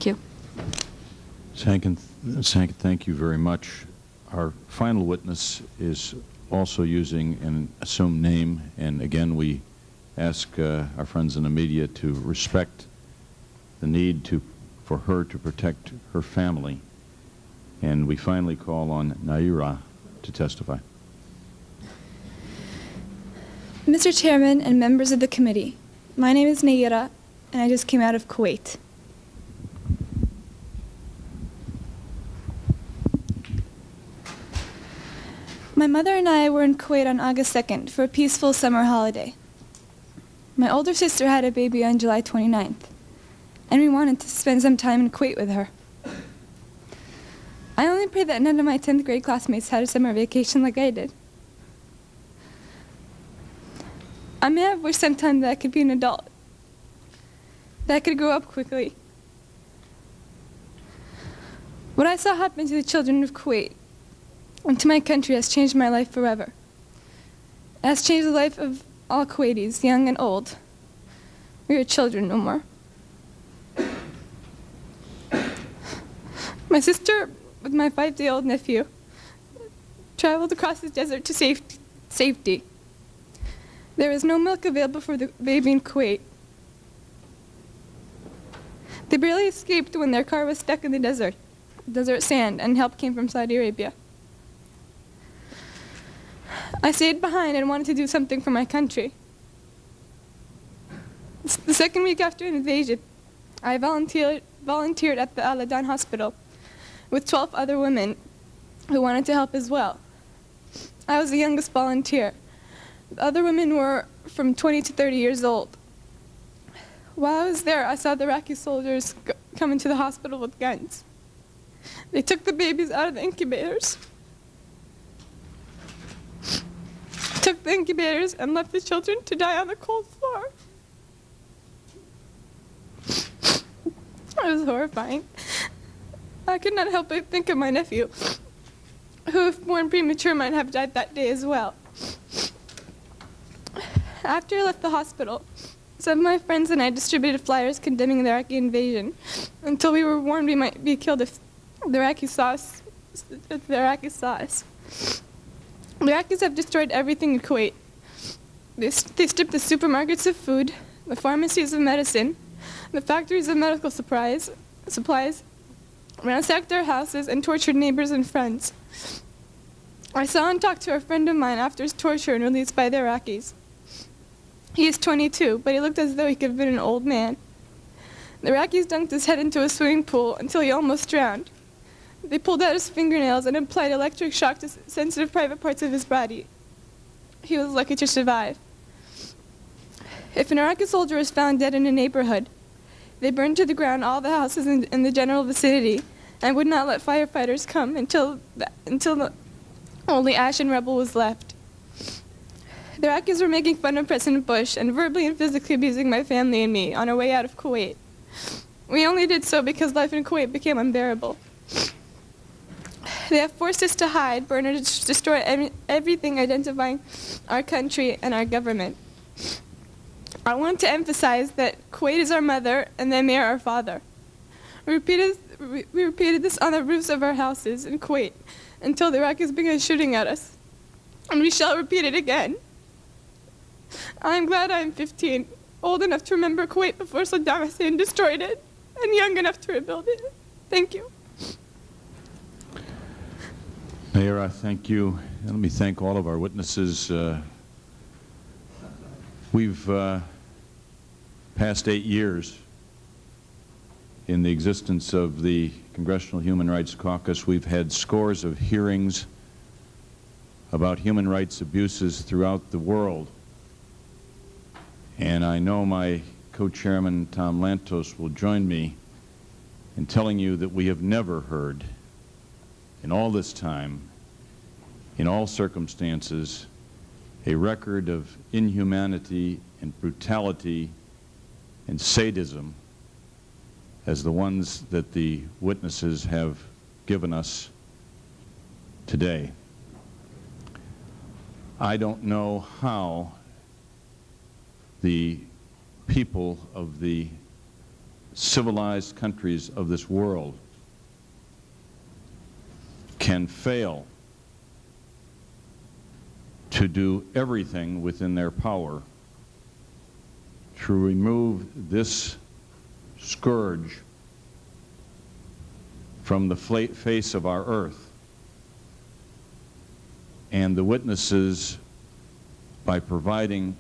Thank you. Sanket, thank you very much. Our final witness is also using an assumed name, and again we ask our friends in the media to respect the need for her to protect her family. And we finally call on Nayirah to testify. Mr. Chairman and members of the committee, my name is Nayirah, and I just came out of Kuwait. My mother and I were in Kuwait on August 2nd for a peaceful summer holiday. My older sister had a baby on July 29th, and we wanted to spend some time in Kuwait with her. I only pray that none of my 10th grade classmates had a summer vacation like I did. I may have wished sometime that I could be an adult, that I could grow up quickly. What I saw happen to the children of Kuwait and to my country has changed my life forever. It has changed the life of all Kuwaitis, young and old. We are children no more. My sister, with my 5-day-old nephew, traveled across the desert to safety. There was no milk available for the baby in Kuwait. They barely escaped when their car was stuck in the desert sand, and help came from Saudi Arabia. I stayed behind and wanted to do something for my country. The second week after an invasion, I volunteered at the Al-Adan hospital with 12 other women who wanted to help as well. I was the youngest volunteer. The other women were from 20 to 30 years old. While I was there, I saw the Iraqi soldiers come into the hospital with guns. They took the babies out of the incubators, and left the children to die on the cold floor. It was horrifying. I could not help but think of my nephew, who, if born premature, might have died that day as well. After I left the hospital, some of my friends and I distributed flyers condemning the Iraqi invasion until we were warned we might be killed if the Iraqis saw us. The Iraqis have destroyed everything in Kuwait. They stripped the supermarkets of food, the pharmacies of medicine, the factories of medical supplies, ransacked our houses, and tortured neighbors and friends. I saw and talked to a friend of mine after his torture and released by the Iraqis. He is 22, but he looked as though he could have been an old man. The Iraqis dunked his head into a swimming pool until he almost drowned. They pulled out his fingernails and applied electric shock to sensitive private parts of his body. He was lucky to survive. If an Iraqi soldier was found dead in a neighborhood, they burned to the ground all the houses in the general vicinity and would not let firefighters come until only ash and rubble was left. The Iraqis were making fun of President Bush and verbally and physically abusing my family and me on our way out of Kuwait. We only did so because life in Kuwait became unbearable. They have forced us to hide, burn, or destroy everything identifying our country and our government. I want to emphasize that Kuwait is our mother and the Emir our father. We repeated this on the roofs of our houses in Kuwait until the Iraqis began shooting at us. And we shall repeat it again. I am glad I am 15, old enough to remember Kuwait before Saddam Hussein destroyed it, and young enough to rebuild it. Thank you. Nayirah, thank you. And let me thank all of our witnesses. We've passed 8 years in the existence of the Congressional Human Rights Caucus. We've had scores of hearings about human rights abuses throughout the world. And I know my co-chairman, Tom Lantos, will join me in telling you that we have never heard, in all this time, in all circumstances, a record of inhumanity and brutality and sadism as the ones that the witnesses have given us today. I don't know how the people of the civilized countries of this world can fail to do everything within their power to remove this scourge from the face of our earth. And the witnesses, by providing